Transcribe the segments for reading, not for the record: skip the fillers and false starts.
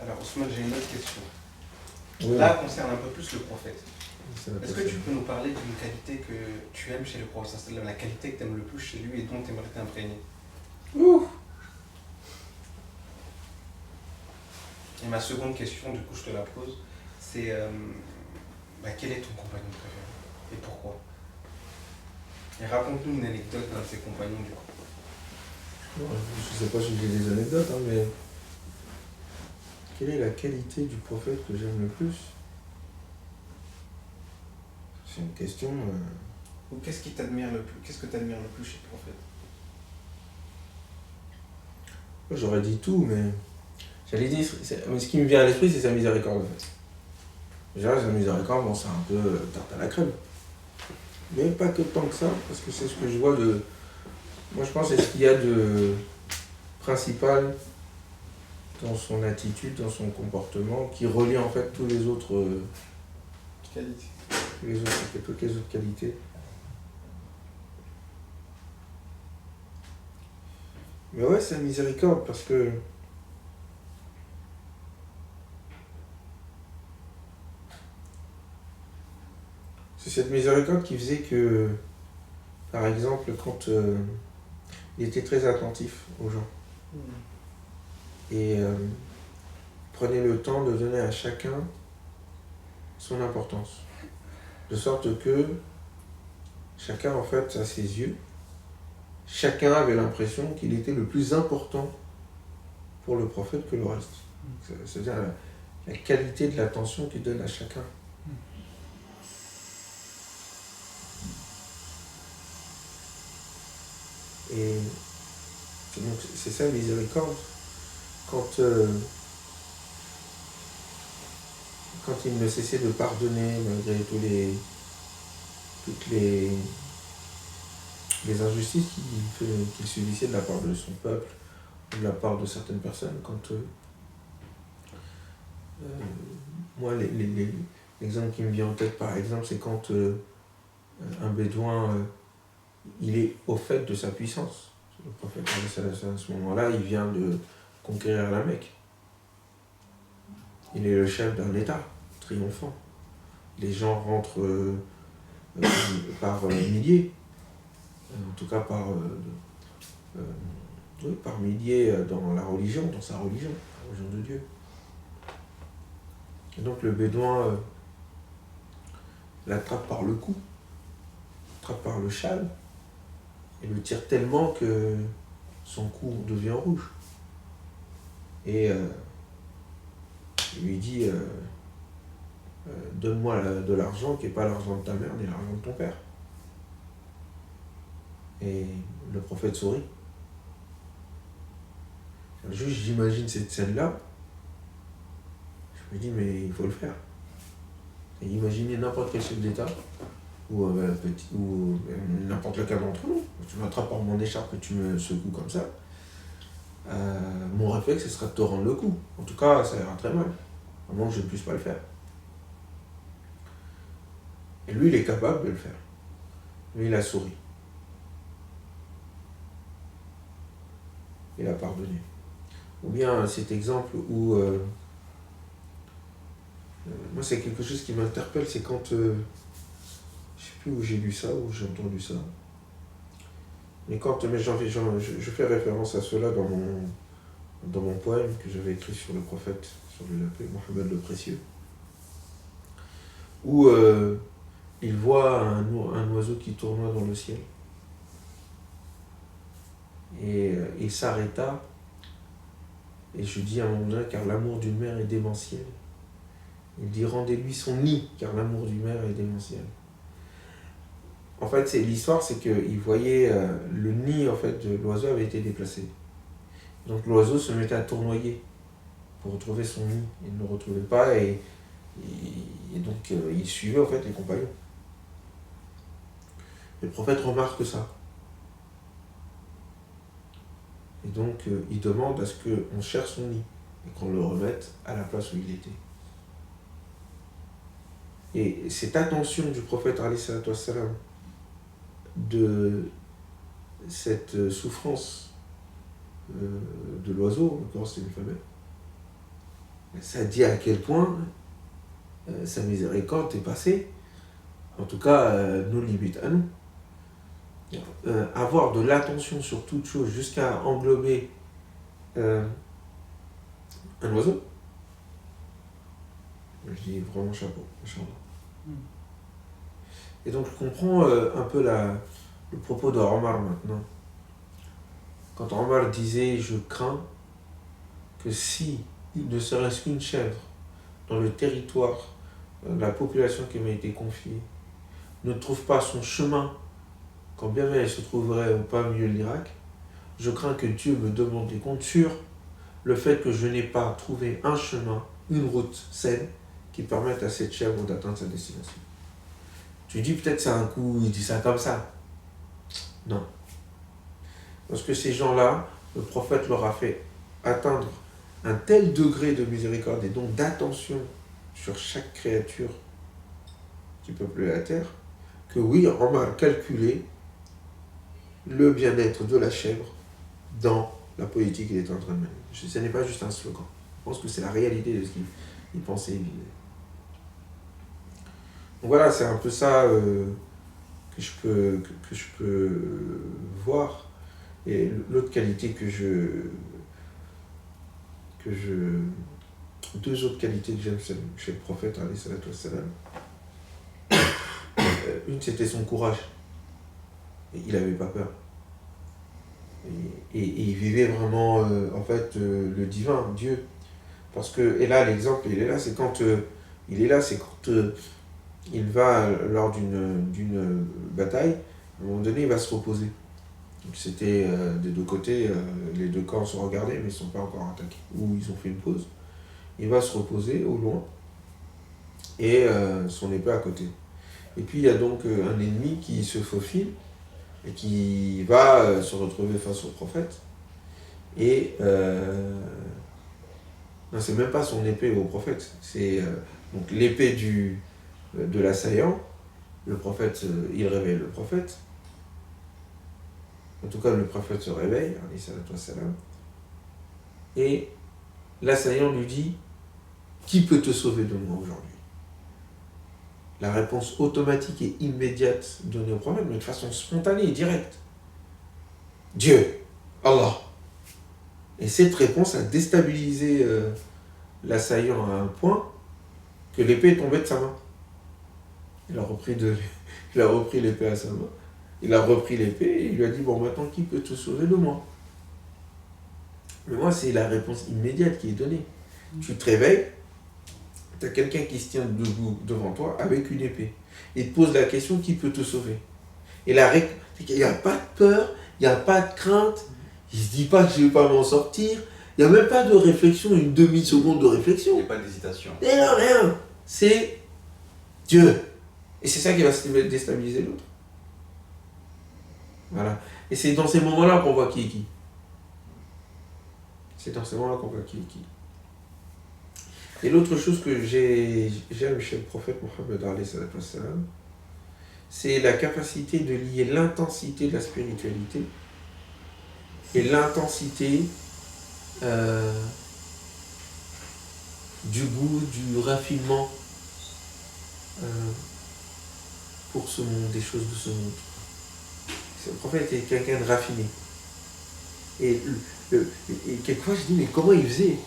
Alors Ousmane, j'ai une autre question. Oui. Là, concerne un peu plus le prophète. C'est la Est-ce que question. tu peux nous parler d'une qualité que tu aimes chez le prophète, c'est-à-dire la qualité que tu aimes le plus chez lui et dont tu aimerais t'imprégner? Ouh. Et ma seconde question, du coup, je te la pose, c'est quel est ton compagnon préféré et pourquoi? Et raconte-nous une anecdote d'un de tes compagnons, du coup. Ouais, je sais pas si j'ai des anecdotes, hein, mais quelle est la qualité du prophète que j'aime le plus? C'est une question. Ou qu'est-ce qui t'admire le plus? Qu'est-ce que tu admires le plus chez le prophète? J'aurais dit tout, mais j'allais dire. Mais ce qui me vient à l'esprit, c'est sa miséricorde en fait. Déjà, sa miséricorde, bon, c'est un peu tarte à la crème. Mais pas que tant que ça, parce que c'est ce que je vois de. Moi, je pense que c'est ce qu'il y a de principal dans son attitude, dans son comportement, qui relie en fait tous les autres. Qualité. Toutes les autres qualités. Mais ouais, c'est la miséricorde parce que c'est cette miséricorde qui faisait que, par exemple, quand il était très attentif aux gens et prenait le temps de donner à chacun son importance. De sorte que chacun, en fait, à ses yeux, chacun avait l'impression qu'il était le plus important pour le prophète que le reste. C'est-à-dire la qualité de l'attention qu'il donne à chacun. Et donc c'est ça la miséricorde. Quand il ne cessait de pardonner malgré toutes les injustices qu'il subissait de la part de son peuple, de la part de certaines personnes, quand moi l'exemple qui me vient en tête par exemple, c'est quand un bédouin il est au fait de sa puissance. Le prophète à ce moment-là, il vient de conquérir la Mecque. Il est le chef d'un État triomphant. Les gens rentrent par milliers, en tout cas par milliers dans la religion, dans sa religion, la religion de Dieu. Et donc le bédouin l'attrape par le cou, l'attrape par le châle, et le tire tellement que son cou devient rouge. Et il lui dit donne-moi de l'argent qui n'est pas l'argent de ta mère ni l'argent de ton père. Et le prophète sourit. Juste j'imagine cette scène-là, je me dis mais il faut le faire. Et imaginez n'importe quel chef d'État ou n'importe lequel d'entre nous, tu m'attrapes par mon écharpe et tu me secoues comme ça, mon réflexe ce sera de te rendre le coup. En tout cas ça ira très mal, à moins que je ne puisse pas le faire. Et lui il est capable de le faire. Lui il a souri. Il a pardonné. Ou bien cet exemple où moi c'est quelque chose qui m'interpelle, c'est quand je ne sais plus où j'ai lu ça, où j'ai entendu ça. Mais je fais référence à cela dans mon poème que j'avais écrit sur le prophète, sur Mohammed le Précieux, où il voit un oiseau qui tournoie dans le ciel. Et il s'arrêta, et je dis à un moment donné, car l'amour d'une mère est démentiel. Il dit rendez-lui son nid, car l'amour d'une mère est démentiel. En fait, l'histoire, c'est qu'il voyait le nid en fait, de l'oiseau avait été déplacé. Donc l'oiseau se mettait à tournoyer pour retrouver son nid. Il ne le retrouvait pas et donc il suivait en fait les compagnons. Le prophète remarque ça. Et donc il demande à ce qu'on cherche son nid et qu'on le remette à la place où il était. Et cette attention du prophète alayhi salatu wassalam, de cette souffrance de l'oiseau, encore c'est une femelle, Ça dit à quel point sa miséricorde est passée, en tout cas nos limites à nous. Avoir de l'attention sur toute chose jusqu'à englober un oiseau, je dis vraiment chapeau, machallah. Et donc je comprends un peu le propos de Omar maintenant. Quand Omar disait « Je crains que si il ne serait-ce qu'une chèvre dans le territoire, la population qui m'a été confiée, ne trouve pas son chemin, quand bien même elle se trouverait au pas milieu de l'Irak, je crains que Dieu me demande des comptes sur le fait que je n'ai pas trouvé un chemin, une route saine qui permette à cette chèvre d'atteindre sa destination. » Tu dis peut-être c'est un coup, il dit ça comme ça. Non. Parce que ces gens-là, le prophète leur a fait atteindre un tel degré de miséricorde et donc d'attention sur chaque créature qui peuplait la terre, que oui, on a calculé le bien-être de la chèvre dans la politique qu'il est en train de mener. Ce n'est pas juste un slogan. Je pense que c'est la réalité de ce qu'il pensait et vivait. Donc voilà, c'est un peu ça que je peux voir. Et l'autre qualité deux autres qualités que j'aime chez le prophète, alayhi salatu wassalam. Une, c'était son courage. Et il n'avait pas peur. Et il vivait vraiment, le divin, Dieu. Parce que, et là, l'exemple, il est là, c'est quand il va, lors d'une bataille, à un moment donné, il va se reposer. Donc c'était des deux côtés, les deux camps sont regardés, mais ils ne sont pas encore attaqués. Ou ils ont fait une pause. Il va se reposer au loin, et son épée à côté. Et puis il y a donc un ennemi qui se faufile, et qui va se retrouver face au prophète. Et non, c'est même pas son épée au prophète, c'est donc l'épée de l'assaillant. Le prophète, il réveille le prophète. En tout cas, le prophète se réveille, alayhi salatu wassalam, et l'assaillant lui dit « Qui peut te sauver de moi aujourd'hui ?» La réponse automatique et immédiate donnée au prophète, mais de façon spontanée et directe. Dieu, Allah. Et cette réponse a déstabilisé l'assaillant à un point que l'épée est tombée de sa main. Il a repris l'épée à sa main. Il a repris l'épée et il lui a dit « Bon, maintenant, qui peut te sauver de moi ?» Mais moi, c'est la réponse immédiate qui est donnée. Tu te réveilles, tu as quelqu'un qui se tient debout devant toi avec une épée. Il te pose la question « Qui peut te sauver ?» Et la réponse, c'est qu'il n'y a pas de peur, il n'y a pas de crainte, il ne se dit pas que je ne vais pas m'en sortir, il n'y a même pas de réflexion, une demi-seconde de réflexion. Il n'y a pas d'hésitation. Et non, rien. C'est Dieu. Et c'est ça qui va déstabiliser l'autre. Voilà. Et c'est dans ces moments-là qu'on voit qui est qui. C'est dans ces moments-là qu'on voit qui est qui. Et l'autre chose que j'aime chez le prophète Mohammed alayhi salatu wassalam, c'est la capacité de lier l'intensité de la spiritualité et l'intensité du goût, du raffinement pour ce monde, des choses de ce monde. Le prophète était quelqu'un de raffiné. Et quelquefois je dis, mais comment il faisait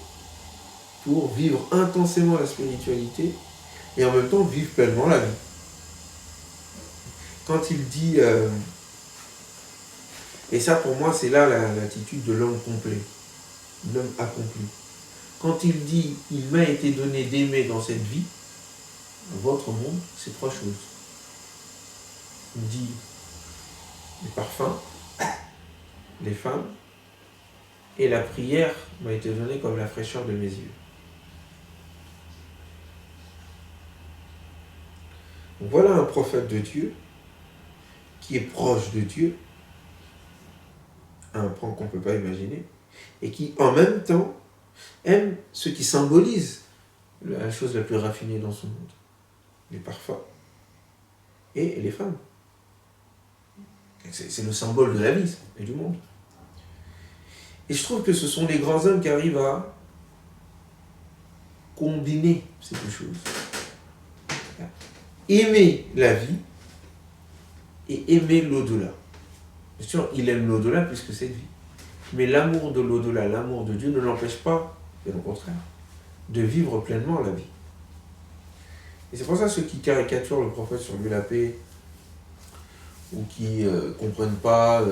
pour vivre intensément la spiritualité et en même temps vivre pleinement la vie? Quand il dit, et ça pour moi c'est là l'attitude de l'homme complet, l'homme accompli. Quand il dit, il m'a été donné d'aimer dans cette vie, votre monde, c'est trois choses. Il dit, les parfums, les femmes, et la prière m'a été donnée comme la fraîcheur de mes yeux. Donc voilà un prophète de Dieu qui est proche de Dieu, à un point qu'on ne peut pas imaginer, et qui en même temps aime ce qui symbolise la chose la plus raffinée dans ce monde, les parfums et les femmes. C'est le symbole de la vie et du monde. Et je trouve que ce sont les grands hommes qui arrivent à combiner ces deux choses. Aimer la vie et aimer l'au-delà. Bien sûr, il aime l'au-delà puisque c'est vie. Mais l'amour de l'au-delà, l'amour de Dieu ne l'empêche pas, bien au contraire, de vivre pleinement la vie. Et c'est pour ça ceux qui caricaturent le prophète sur lui la paix, ou qui ne comprennent pas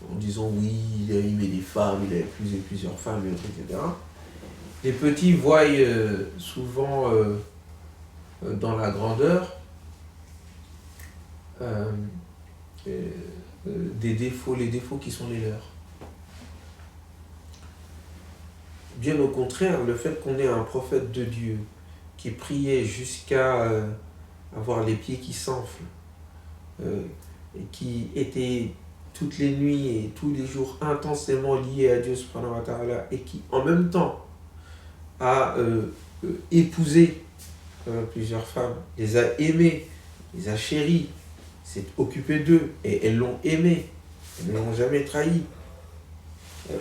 en disant oui, il a aimé des femmes, il a épousé plusieurs femmes, etc. Les petits voient souvent dans la grandeur des défauts, les défauts qui sont les leurs. Bien au contraire, le fait qu'on ait un prophète de Dieu qui priait jusqu'à avoir les pieds qui s'enflent, et qui était toutes les nuits et tous les jours intensément lié à Dieu subhanahu wa ta'ala, et qui en même temps a épousé plusieurs femmes, les a aimées, les a chéries, s'est occupé d'eux, et elles l'ont aimé, elles ne l'ont jamais trahi.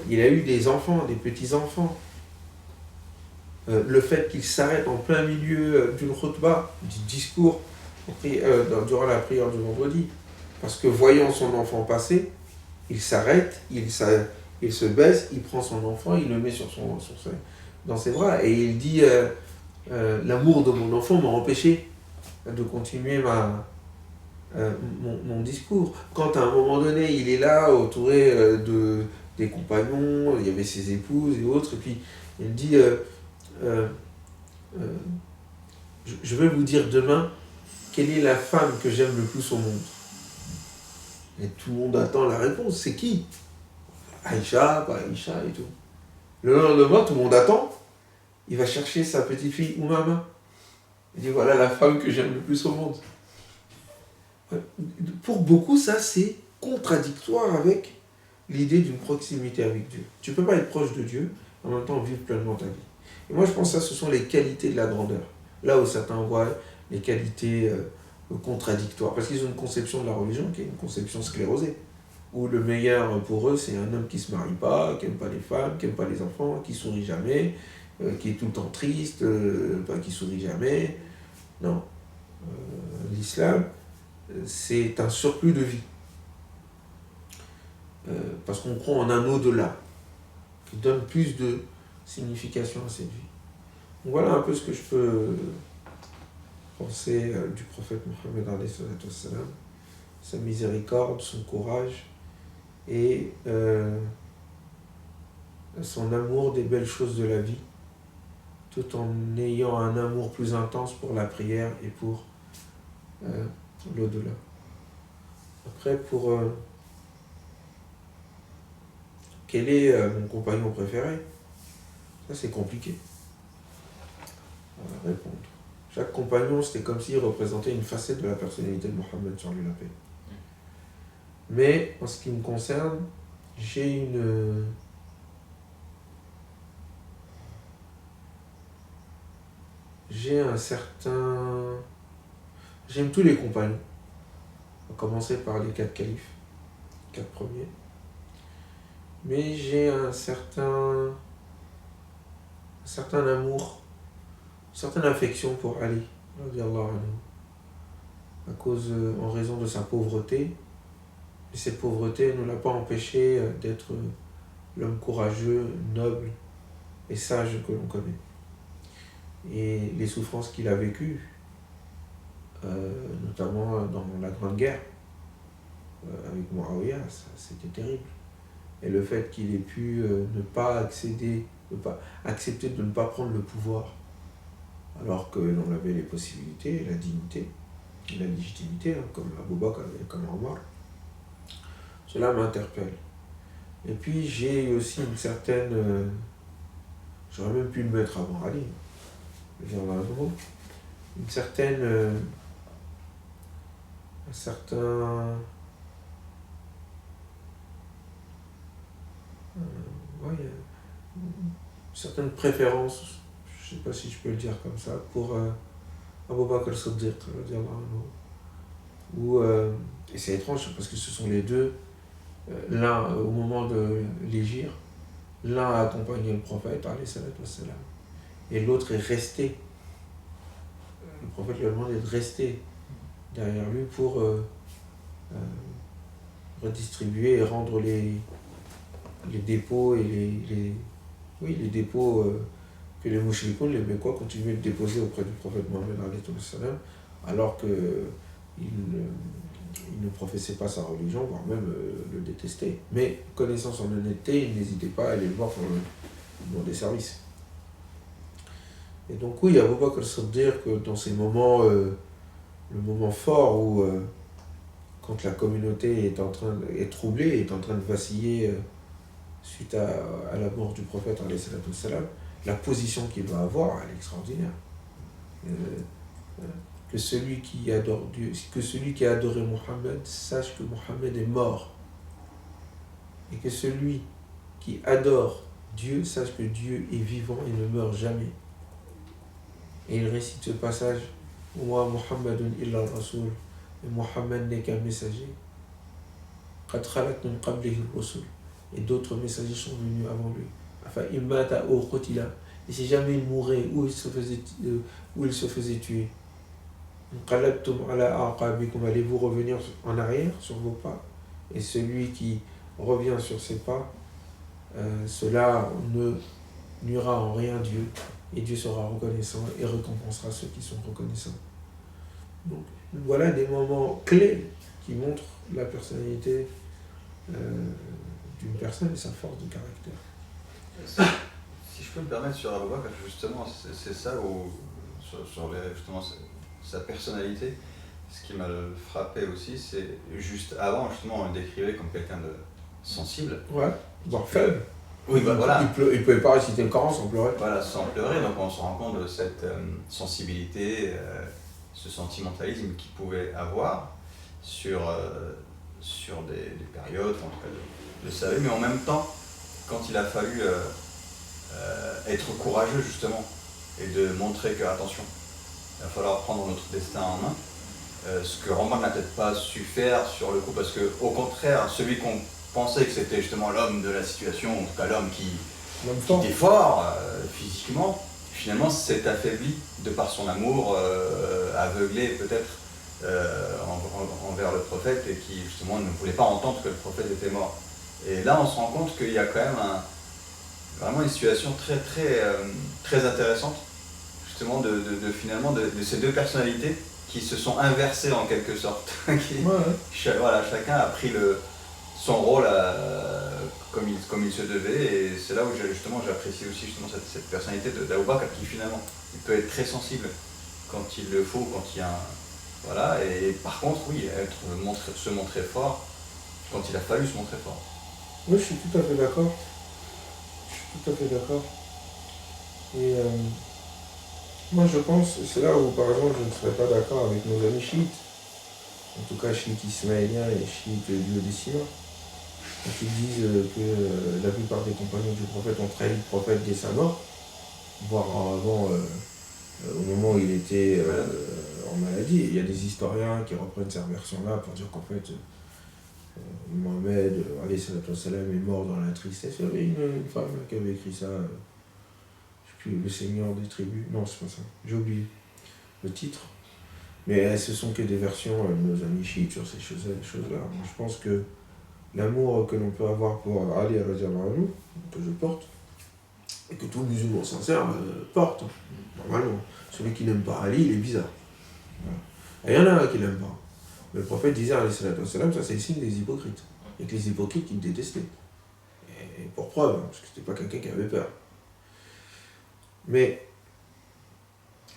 Il a eu des enfants, des petits-enfants. Le fait qu'il s'arrête en plein milieu d'une khutbah, du discours, durant la prière du vendredi, parce que voyant son enfant passer, il s'arrête, il se baisse, il prend son enfant, il le met dans ses bras, et il dit l'amour de mon enfant m'a empêché de continuer mon discours. Quand à un moment donné, il est là, entouré des compagnons, il y avait ses épouses et autres, et puis il dit je vais vous dire demain quelle est la femme que j'aime le plus au monde. Et tout le monde attend la réponse. C'est qui? Aïcha, pas Aïcha et tout. Le lendemain, tout le monde attend. Il va chercher sa petite fille Oumama. Il dit voilà la femme que j'aime le plus au monde. Pour beaucoup, ça c'est contradictoire avec l'idée d'une proximité avec Dieu. Tu ne peux pas être proche de Dieu en même temps vivre pleinement ta vie. Et moi je pense que ça, ce sont les qualités de la grandeur. Là où certains voient les qualités contradictoires, parce qu'ils ont une conception de la religion qui est une conception sclérosée, où le meilleur pour eux c'est un homme qui ne se marie pas, qui n'aime pas les femmes, qui n'aime pas les enfants, qui sourit jamais, qui est tout le temps triste, qui sourit jamais. Non. L'islam, c'est un surplus de vie. Parce qu'on croit en un au-delà, qui donne plus de signification à cette vie. Donc voilà un peu ce que je peux penser du prophète Mohammed alayhi salam, sa miséricorde, son courage et son amour des belles choses de la vie, tout en ayant un amour plus intense pour la prière et pour l'au-delà. Après, pour quel est mon compagnon préféré? Ça, c'est compliqué à répondre. Chaque compagnon, c'était comme s'il représentait une facette de la personnalité de Mohammed sur lui la paix. Mais en ce qui me concerne, j'ai un certain... J'aime tous les compagnons. On va commencer par les 4 califes, 4 premiers. Mais j'ai un certain amour, une certaine affection pour Ali, en raison de sa pauvreté. Mais cette pauvreté ne l'a pas empêché d'être l'homme courageux, noble et sage que l'on connaît. Et les souffrances qu'il a vécues, notamment dans la Grande Guerre, avec Muawiyah, c'était terrible. Et le fait qu'il ait pu ne pas accepter de ne pas prendre le pouvoir, alors que l'on avait les possibilités, la dignité, la légitimité, comme Abu Bakr et comme Omar, cela m'interpelle. Et puis j'ai aussi une certaine... j'aurais même pu le mettre avant Ali, une certaine... un certain... certaine préférence, je ne sais pas si je peux le dire comme ça, pour Abu Bakr al-Siddiq, et c'est étrange parce que ce sont les deux, l'un au moment de l'hégire, l'un a accompagné le prophète, et l'autre est resté. Le prophète lui a demandé de rester derrière lui pour redistribuer et rendre les dépôts et les dépôts que les mouchrikoun, les Mekwa, continuaient de déposer auprès du prophète Mohammed alors qu'il ne professait pas sa religion, voire même le détestait. Mais connaissant son honnêteté, il n'hésitait pas à aller le voir pour lui demander service. Et donc oui, Abu Bakr al-Siddiq, que dans ces moments, le moment fort où quand la communauté est troublée, est en train de vaciller suite à la mort du prophète, la position qu'il va avoir, elle est extraordinaire. Que celui qui adore Dieu, que celui qui a adoré Mohammed sache que Mohammed est mort. Et que celui qui adore Dieu sache que Dieu est vivant et ne meurt jamais. Et il récite ce passage: Wa Muhammadun illa rasoul, et Mohammed n'est qu'un messager. Qad khalat min qablihi ar-rusul, et d'autres messagers sont venus avant lui. Afa immata aw qutila, et si jamais il mourait ou il se faisait tuer, Inqalabtum ala aqabikum, allez-vous revenir en arrière sur vos pas? Et celui qui revient sur ses pas, cela ne nuira en rien Dieu, et Dieu sera reconnaissant et récompensera ceux qui sont reconnaissants. Donc voilà des moments clés qui montrent la personnalité d'une personne et sa force de caractère. Si je peux me permettre sur Abu Bakr, justement, c'est ça où, justement, sa personnalité, ce qui m'a frappé aussi, c'est juste avant, justement, on le décrivait comme quelqu'un de sensible. Ouais, voire faible. Oui, bah voilà. Il ne pouvait pas réciter le Coran sans pleurer. Voilà, sans pleurer, donc on se rend compte de cette sensibilité, ce sentimentalisme qu'il pouvait avoir sur des périodes, en tout cas de sa vie, mais en même temps, quand il a fallu être courageux justement, et de montrer que, attention, il va falloir prendre notre destin en main, ce que Roman n'a peut-être pas su faire sur le coup, parce que au contraire, celui qu'on pensait que c'était justement l'homme de la situation, en tout cas l'homme qui était fort physiquement, finalement s'est affaibli de par son amour aveuglé peut-être envers le prophète, et qui justement ne voulait pas entendre que le prophète était mort. Et là on se rend compte qu'il y a quand même vraiment une situation très très très intéressante, justement finalement de ces deux personnalités qui se sont inversées en quelque sorte. Voilà, chacun a pris son rôle comme il se devait, et c'est là où j'apprécie aussi justement cette personnalité d'Abu Bakr, qui finalement il peut être très sensible quand il le faut, quand il y a voilà, et par contre oui, se montrer fort quand il a fallu se montrer fort. Oui, je suis tout à fait d'accord. Et moi je pense, c'est là où par exemple je ne serais pas d'accord avec nos amis chiites, en tout cas chiites ismaéliens et chiites duodécimains, qui disent que la plupart des compagnons du prophète ont trahi le prophète dès sa mort, voire avant, au moment où il était en maladie. Il y a des historiens qui reprennent cette version-là pour dire qu'en fait Mohamed est mort dans la tristesse. Il y avait une femme qui avait écrit ça, je ne sais plus, le Seigneur des tribus, non c'est pas ça, j'ai oublié le titre. Mais ce sont que des versions de nos amis chiites sur ces choses-là. Moi, je pense que l'amour que l'on peut avoir pour Ali, que je porte, et que tout musulman sincère porte, normalement. Celui qui n'aime pas Ali, il est bizarre. Et il y en a qui l'aiment pas. Mais le prophète disait, ça c'est le signe des hypocrites. Et que les hypocrites qui le détestaient. Et pour preuve, parce que c'était pas quelqu'un qui avait peur. Mais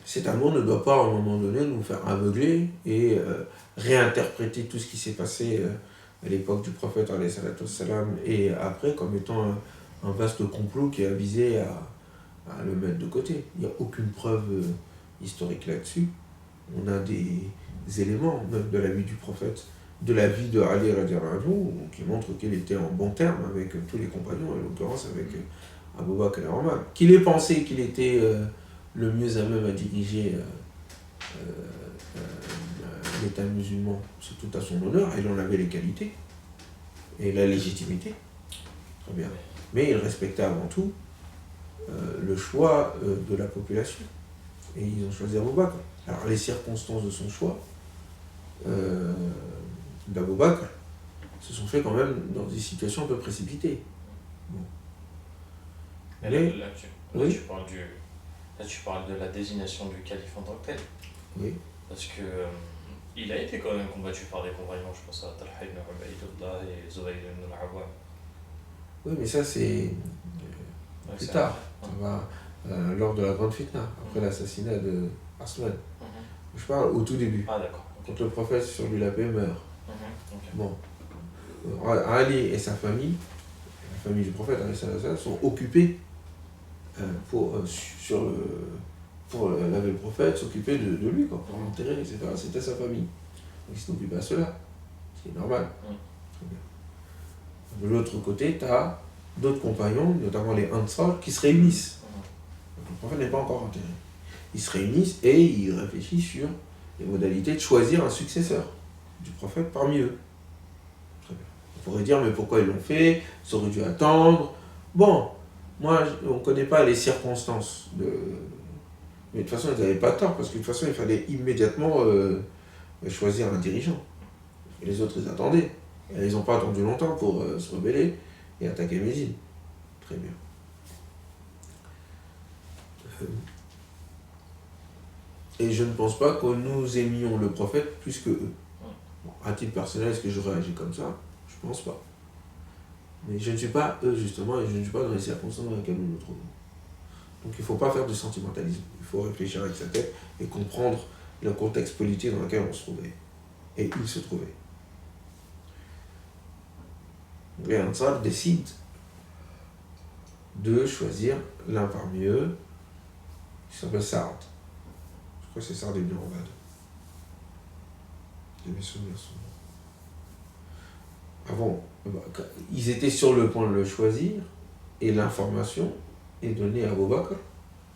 cet amour ne doit pas, à un moment donné, nous faire aveugler et réinterpréter tout ce qui s'est passé à l'époque du prophète et après comme étant un vaste complot qui a visé à le mettre de côté. Il n'y a aucune preuve historique là-dessus. On a des éléments même de la vie du prophète, de la vie de Ali qui montrent qu'il était en bon terme avec tous les compagnons, en l'occurrence avec Abu Bakr et Omar. Qu'il ait pensé qu'il était le mieux à même à diriger l'État musulman, c'est tout à son honneur, il en avait les qualités et la légitimité. Très bien. Mais il respectait avant tout le choix de la population. Et ils ont choisi Abou Bakr. Alors les circonstances de son choix, d'Abou Bakr, se sont fait quand même dans des situations un peu précipitées. Bon. Mais là, Oui. tu parles de la désignation du calife en tant que tel. Oui. Parce que il a été quand même combattu par des compagnons, je pense à Talha ibn Ubaydullah et Zubayr ibn al-Awwam. Oui, mais ça c'est Ouais, plus c'est tard. après. Ça va lors de la grande fitna, après l'assassinat de Asman. Mhm. Je parle au tout début. Ah d'accord. Ok. Quand le prophète sur lui la paix meurt. Ok. Bon. Ali et sa famille, la famille du prophète, sont occupés pour laver le prophète, s'occuper de lui, quoi, pour l'enterrer, etc. C'était sa famille. Donc ils s'est occupé à cela. C'est normal. Très bien. De l'autre côté, tu as d'autres compagnons, notamment les Ansar, qui se réunissent. Donc, le prophète n'est pas encore enterré. Ils se réunissent et ils réfléchissent sur les modalités de choisir un successeur du prophète parmi eux. Très bien. On pourrait dire, mais pourquoi ils l'ont fait? Ils auraient dû attendre. Bon, moi, on ne connaît pas les circonstances de... Mais de toute façon, ils n'avaient pas tort, parce que de toute façon, il fallait immédiatement choisir un dirigeant. Et les autres, ils attendaient. Et ils n'ont pas attendu longtemps pour se rebeller et attaquer Médine. Très bien. Et je ne pense pas que nous aimions le prophète plus que eux. Bon, à titre personnel, est-ce que j'aurais agi comme ça? Je ne pense pas. Mais je ne suis pas eux, justement, et je ne suis pas dans les circonstances dans lesquelles nous nous trouvons. Donc il ne faut pas faire de sentimentalisme. Il faut réfléchir avec sa tête et comprendre le contexte politique dans lequel on se trouvait. Et il se trouvait. Les Ansar décident de choisir l'un parmi eux, qui s'appelle Saad. Je crois que c'est Saad ibn Ubad. J'ai mes souvenirs avant, ils étaient sur le point de le choisir, et l'information est donnée à Abou Bakr,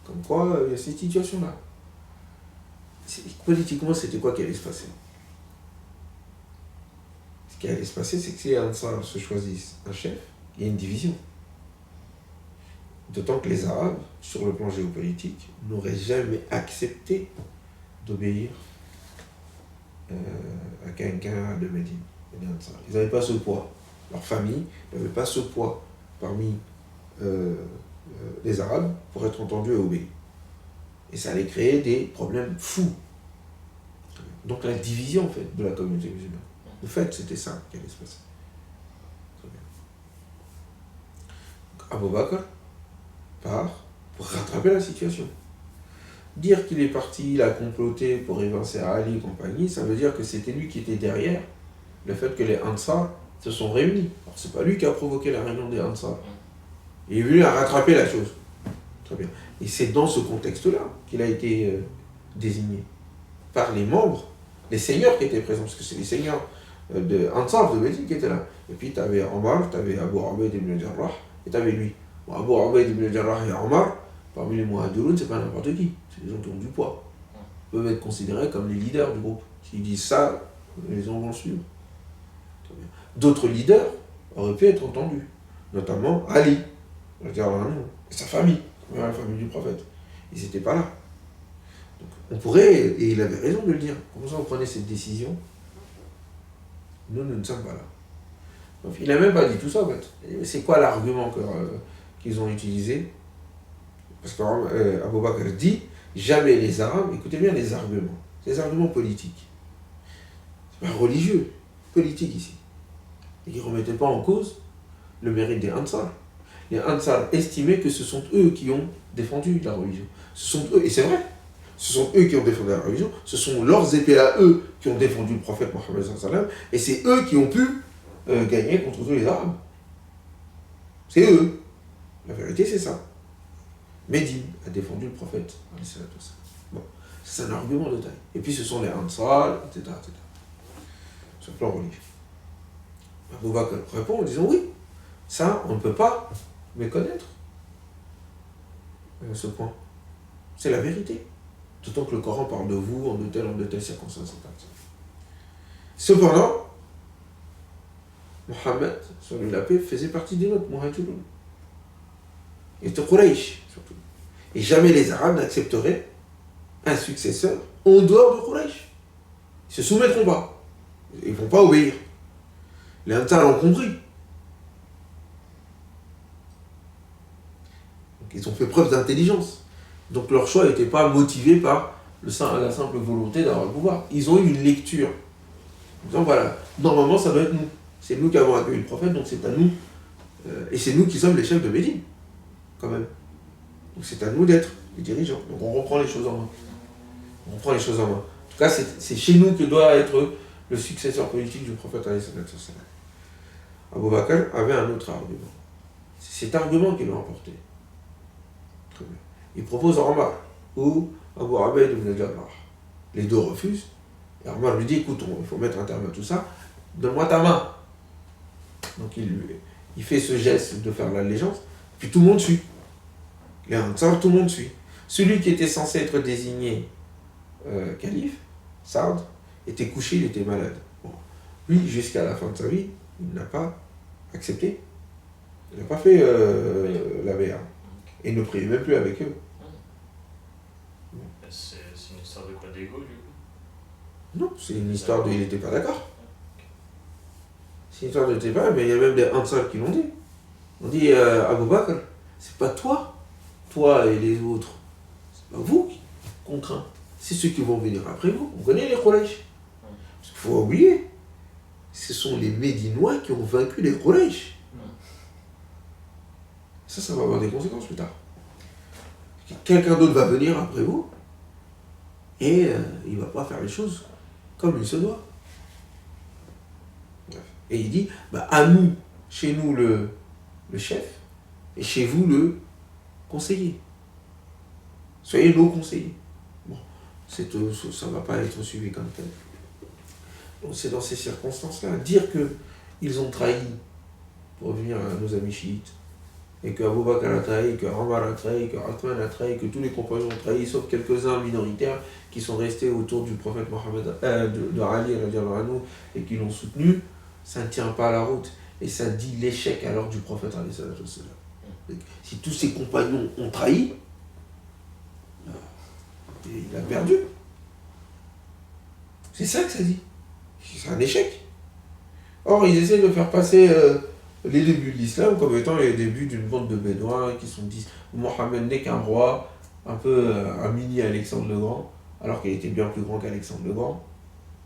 comme quoi il y a cette situation-là. Politiquement, c'était quoi qui allait se passer? Ce qui allait se passer, c'est que si les Ansar se choisissent un chef, il y a une division. D'autant que les Arabes, sur le plan géopolitique, n'auraient jamais accepté d'obéir à quelqu'un de Médine. Ils n'avaient pas ce poids. Leur famille n'avait pas ce poids parmi les Arabes pour être entendus et obéis. Et ça allait créer des problèmes fous. Donc la division en fait, de la communauté musulmane. En fait, c'était ça qui allait se passer. Très bien. Donc, Abou Bakr part pour rattraper la situation. Dire qu'il est parti, il a comploté pour évincer Ali et compagnie, ça veut dire que c'était lui qui était derrière le fait que les Ansar se sont réunis. Alors c'est pas lui qui a provoqué la réunion des Ansar. Il est venu à rattraper la chose. Très bien. Et c'est dans ce contexte-là qu'il a été désigné par les membres, les seigneurs qui étaient présents, parce que c'est les seigneurs de Ansar de Médine qui étaient là. Et puis tu avais Omar, tu avais Abu Ubayd ibn Jarrah, et tu avais lui. Bon, Abu Ubayd ibn Jarrah et Omar, parmi les Muhajiroun, c'est pas n'importe qui, c'est des gens qui ont du poids. Ils peuvent être considérés comme les leaders du groupe. S'ils disent ça, les gens vont le suivre. D'autres leaders auraient pu être entendus, notamment Ali, et sa famille, la famille du prophète. Ils n'étaient pas là. Donc, on pourrait, et il avait raison de le dire, comment ça on prenait cette décision? Nous ne sommes pas là. Donc, il n'a même pas dit tout ça en fait. C'est quoi l'argument qu'ils ont utilisé? Parce qu'Abou Bakr dit, jamais les Arabes, écoutez bien les arguments politiques. C'est pas religieux, politique ici. Et ils ne remettaient pas en cause le mérite des Ansar. Les Ansar estimaient que ce sont eux qui ont défendu la religion. Ce sont eux, et c'est vrai, ce sont eux qui ont défendu la religion, ce sont leurs épées à eux qui ont défendu le prophète Mohammed sallallahu alayhi wa sallam, et c'est eux qui ont pu gagner contre tous les Arabes. C'est eux. La vérité, c'est ça. Médine a défendu le prophète. Bon, c'est un argument de taille. Et puis ce sont les Ansar, etc. Sur le plan religieux. Abou Bakr répond en disant oui, ça on ne peut pas méconnaître ce point. C'est la vérité. D'autant que le Coran parle de vous en de telles circonstances. Cependant, Mohammed, sur la paix, faisait partie des nôtres, Muhajiroun. et de Quraysh, surtout. Et jamais les Arabes n'accepteraient un successeur en dehors de Quraysh. Ils ne se soumettront pas. Ils ne vont pas obéir. Les Ansar ont compris. Donc, ils ont fait preuve d'intelligence. Donc leur choix n'était pas motivé par la simple volonté d'avoir le pouvoir. Ils ont eu une lecture. En disant, voilà, normalement ça doit être nous. C'est nous qui avons accueilli le prophète, donc c'est à nous. Et c'est nous qui sommes les chefs de Médine, quand même. Donc c'est à nous d'être les dirigeants. Donc on reprend les choses en main. On reprend les choses en main. En tout cas, c'est chez nous que doit être le successeur politique du prophète. Abu Bakr avait un autre argument. C'est cet argument qui l'a emporté. Très bien. Il propose Omar ou Abu Ubayd ibn Jarrah. Les deux refusent. Et Omar lui dit, écoute, il faut mettre un terme à tout ça. Donne-moi ta main. Donc il fait ce geste de faire l'allégeance. Puis tout le monde suit. Les Ansar, tout le monde suit. Celui qui était censé être désigné calife, Saad, était couché, il était malade. Bon. Lui, jusqu'à la fin de sa vie, il n'a pas accepté. Il n'a pas fait la BA. Et il ne priait même plus avec eux. C'est une histoire de quoi, d'ego, du coup? Non, c'est une histoire de il n'était pas d'accord. C'est une histoire de il n'était pas, mais il y a même des Ansar qui l'ont dit. On dit Abu Bakr, c'est pas toi et les autres, c'est pas vous qu'on craint. C'est ceux qui vont venir après vous. On connaît les Quraysh. Parce qu'il faut oublier, ce sont les Médinois qui ont vaincu les Quraysh. Ça va avoir des conséquences plus tard. Quelqu'un d'autre va venir après vous et il ne va pas faire les choses comme il se doit. Bref. Et il dit, à nous, chez nous le chef, et chez vous le conseiller. Soyez nos conseillers. Bon, ça ne va pas être suivi comme tel. Donc c'est dans ces circonstances-là. Dire qu'ils ont trahi, pour revenir à nos amis chiites, et que Abu Bakr a trahi, que Omar a trahi, que Uthman a trahi, que tous les compagnons ont trahi, sauf quelques-uns minoritaires qui sont restés autour du prophète Mohammed, de Ali et qui l'ont soutenu, ça ne tient pas la route. Et ça dit l'échec alors du prophète. Si tous ses compagnons ont trahi, il a perdu. C'est ça que ça dit. C'est un échec. Or, ils essaient de faire passer les débuts de l'islam comme étant les débuts d'une bande de bédouins qui sont dit Mohammed n'est qu'un roi, un peu un mini Alexandre le Grand, alors qu'il était bien plus grand qu'Alexandre le Grand.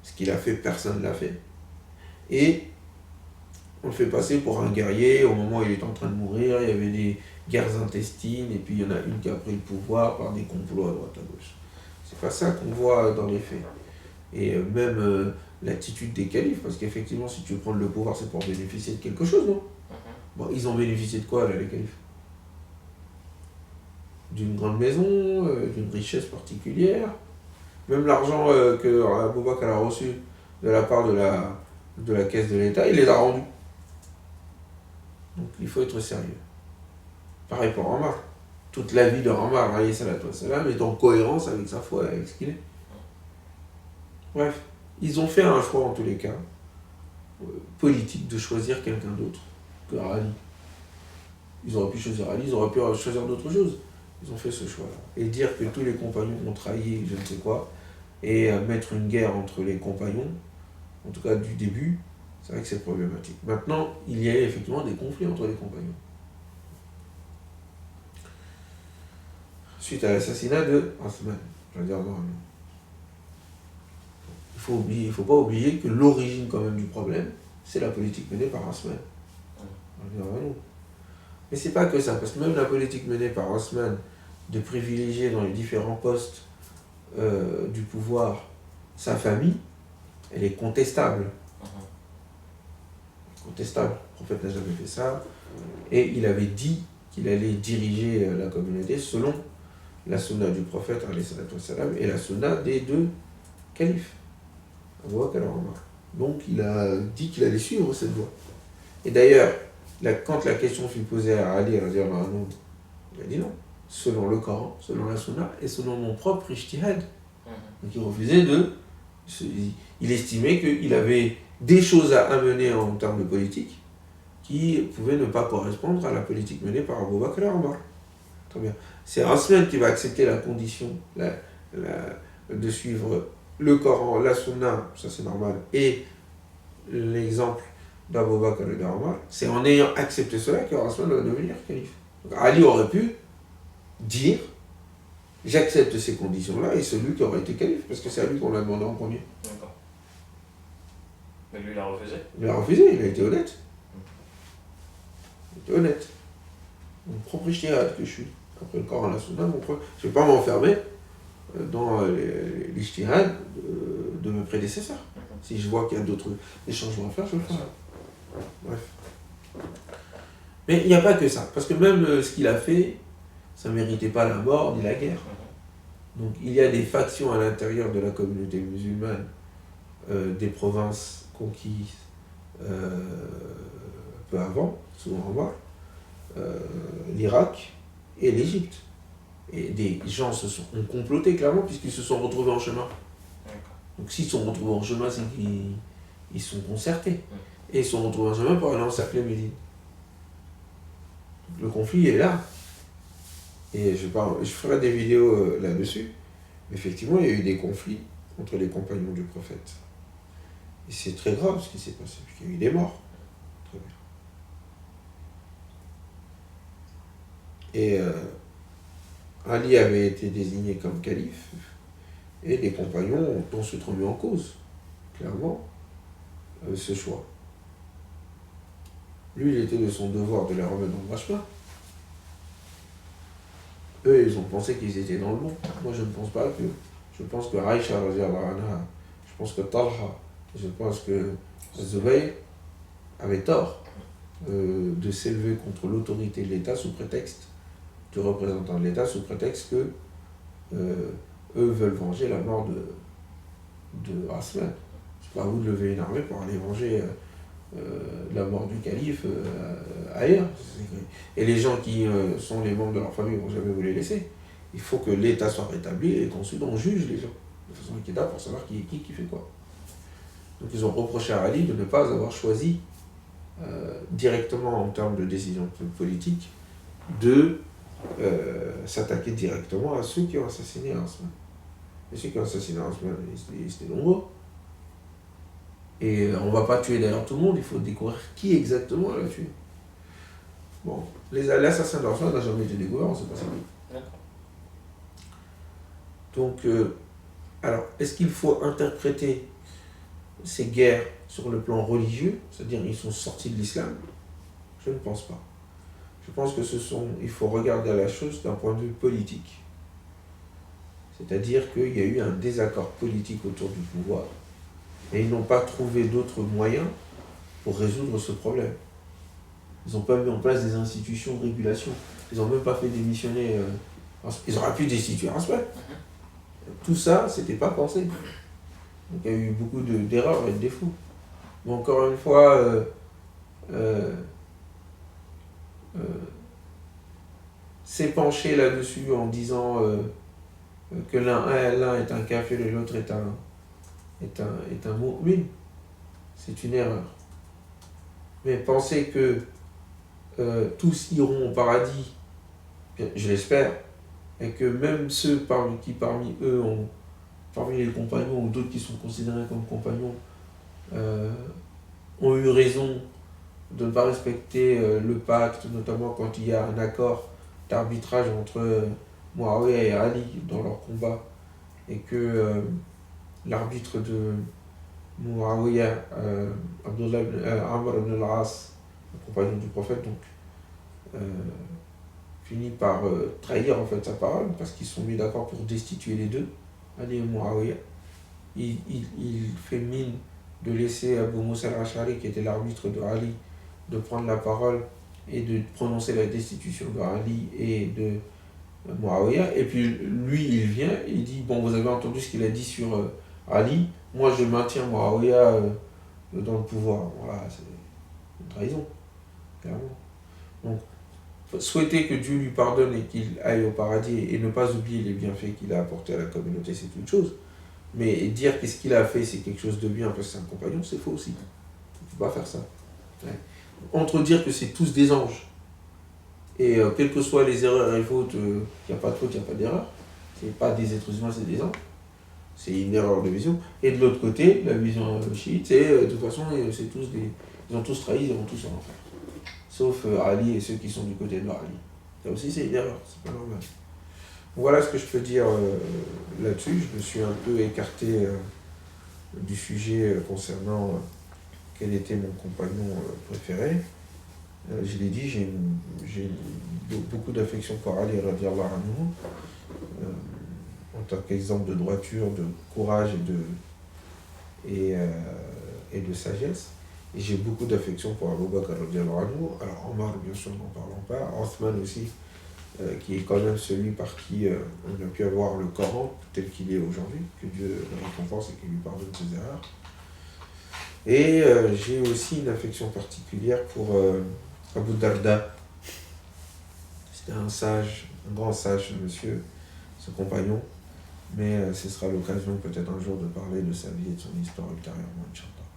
Ce qu'il a fait, personne ne l'a fait. Et on le fait passer pour un guerrier au moment où il est en train de mourir. Il y avait des guerres intestines, et puis il y en a une qui a pris le pouvoir par des complots à droite à gauche. C'est pas ça qu'on voit dans les faits. Et même l'attitude des califes, parce qu'effectivement, si tu veux prendre le pouvoir, c'est pour bénéficier de quelque chose, non? Bon, ils ont bénéficié de quoi, là, les califes? D'une grande maison, d'une richesse particulière. Même l'argent que Abu Bakr a reçu de la part de la caisse de l'État, il les a rendus. Donc il faut être sérieux. Pareil pour Omar. Toute la vie de Omar, alayhi salatu wassalam, est en cohérence avec sa foi et avec ce qu'il est. Bref, ils ont fait un choix en tous les cas, politique, de choisir quelqu'un d'autre que Ali. Ils auraient pu choisir Ali, ils auraient pu choisir d'autres choses. Ils ont fait ce choix-là. Et dire que tous les compagnons ont trahi je ne sais quoi, et mettre une guerre entre les compagnons, en tout cas du début, c'est vrai que c'est problématique. Maintenant, il y a effectivement des conflits entre les compagnons. Suite à l'assassinat de Othman, je veux dire non. Il ne faut pas oublier que l'origine quand même du problème, c'est la politique menée par Othman. Mais c'est pas que ça, parce que même la politique menée par Othman de privilégier dans les différents postes du pouvoir sa famille, elle est contestable. Contestable. Le prophète n'a jamais fait ça. Et il avait dit qu'il allait diriger la communauté selon la sunna du prophète et la sunna des deux califes. Donc il a dit qu'il allait suivre cette voie. Et d'ailleurs, quand la question fut posée à Ali, il a dit non, selon le Coran, selon la sunna et selon mon propre ijtihad. Donc il refusait il estimait qu'il avait des choses à amener en termes de politique qui pouvaient ne pas correspondre à la politique menée par Abu Bakr et Omar. Très bien. C'est Asman qui va accepter la condition de suivre le Coran, la Sunna, ça c'est normal, et l'exemple d'Abu Bakr et d'Omar. C'est en ayant accepté cela que Asman va devenir calife. Donc, Ali aurait pu dire j'accepte ces conditions-là et c'est lui qui aurait été calife, parce que c'est à lui qu'on l'a demandé en premier. D'accord. Mais lui, il a refusé. Il a refusé, il a été honnête. Il était honnête. Mon propre ijtihad que je suis. Après le Coran, la Sunna, je ne vais pas m'enfermer dans l'ijtihad de mes prédécesseurs. Si je vois qu'il y a des changements à faire, je le ferai. Bref. Mais il n'y a pas que ça, parce que même ce qu'il a fait, ça ne méritait pas la mort ni la guerre. Donc il y a des factions à l'intérieur de la communauté musulmane, des provinces conquises peu avant, souvent en bas, l'Irak et l'Égypte. Et des gens ont comploté clairement puisqu'ils se sont retrouvés en chemin. Donc s'ils sont retrouvés en chemin, c'est qu'ils sont concertés. Et ils sont retrouvés en chemin pour aller encercler Médine. Le conflit est là. Et je ferai des vidéos là-dessus. Effectivement, il y a eu des conflits entre les compagnons du prophète. Et c'est très grave ce qui s'est passé, puisqu'il y a eu des morts. Très bien. Et Ali avait été désigné comme calife, et les compagnons ont ensuite remis en cause, clairement, ce choix. Lui, il était de son devoir de les remettre dans le droit chemin. Eux, ils ont pensé qu'ils étaient dans le bon. Moi, je ne pense pas que... Je pense que Aïcha, je pense que Talha, je pense que Zubayr avait tort de s'élever contre l'autorité de l'État sous prétexte de représentants de l'État, sous prétexte que eux veulent venger la mort de Asman. C'est pas à vous de lever une armée pour aller venger la mort du calife ailleurs. Et les gens qui sont les membres de leur famille ne vont jamais vous les laisser. Il faut que l'État soit rétabli et qu'ensuite on juge les gens de façon équitable pour savoir qui fait quoi. Donc ils ont reproché à Ali de ne pas avoir choisi directement en termes de décision politique de s'attaquer directement à ceux qui ont assassiné Asman. Et ceux qui ont assassiné Asman, ils étaient nombreux. Et on ne va pas tuer d'ailleurs tout le monde, il faut découvrir qui exactement l'a tué. Bon, l'assassin d'Asman n'a jamais été découvert, on ne sait pas c'est qui. Donc, alors, est-ce qu'il faut interpréter ces guerres sur le plan religieux, c'est-à-dire ils sont sortis de l'islam? Je ne pense pas. Je pense que il faut regarder la chose d'un point de vue politique. C'est-à-dire qu'il y a eu un désaccord politique autour du pouvoir et ils n'ont pas trouvé d'autres moyens pour résoudre ce problème. Ils n'ont pas mis en place des institutions de régulation. Ils n'ont même pas fait démissionner. Ils auraient pu destituer Asman. Tout ça, c'était pas pensé. Donc il y a eu beaucoup d'erreurs et de défauts. Mais encore une fois, s'est penché là-dessus en disant que l'un est un kafir et l'autre est un mu'min, c'est une erreur. Mais penser que tous iront au paradis, je l'espère, et que même ceux parmi eux, parmi les compagnons ou d'autres qui sont considérés comme compagnons, ont eu raison de ne pas respecter le pacte, notamment quand il y a un accord d'arbitrage entre Muawiyah et Ali dans leur combat, et que l'arbitre de Muawiyah, Amr ibn al-As, le compagnon du prophète, donc, finit par trahir en fait sa parole, parce qu'ils sont mis d'accord pour destituer les deux, Ali et Muawiyah. Il fait mine de laisser Abu Musa al-Ash'ari, qui était l'arbitre de Ali, de prendre la parole et de prononcer la destitution de Ali et de Muawiyah. Et puis lui, il vient, il dit, bon, vous avez entendu ce qu'il a dit sur Ali, moi je maintiens Muawiyah dans le pouvoir. Voilà, c'est une trahison, clairement. Donc, souhaiter que Dieu lui pardonne et qu'il aille au paradis et ne pas oublier les bienfaits qu'il a apportés à la communauté, c'est une chose. Mais dire qu'est-ce qu'il a fait, c'est quelque chose de bien parce que c'est un compagnon, c'est faux aussi. Il ne faut pas faire ça. Ouais. Entre dire que c'est tous des anges Et quelles que soient les erreurs et fautes, il n'y a pas de faute, il n'y a pas d'erreur. C'est pas des êtres humains, c'est des anges. C'est une erreur de vision. Et de l'autre côté, la vision chiite, c'est de toute façon, ils ont tous trahi, ils iront tous en enfer. Sauf Ali et ceux qui sont du côté de leur Ali. Ça aussi, c'est une erreur, c'est pas normal. Voilà ce que je peux dire là-dessus. Je me suis un peu écarté du sujet concernant quel était mon compagnon préféré. Je l'ai dit, j'ai beaucoup d'affection pour Ali radiallahu anhu, en tant qu'exemple de droiture, de courage et de sagesse. Et j'ai beaucoup d'affection pour Abu Bakr radiallahu anhu. Alors Omar, bien sûr, n'en parlons pas. Othman aussi, qui est quand même celui par qui on a pu avoir le Coran tel qu'il est aujourd'hui, que Dieu le récompense et qu'il lui pardonne ses erreurs. Et j'ai aussi une affection particulière pour Abu Darda. C'était un sage, un grand sage, ce monsieur, ce compagnon. Mais ce sera l'occasion peut-être un jour de parler de sa vie et de son histoire ultérieurement, Inch'Allah.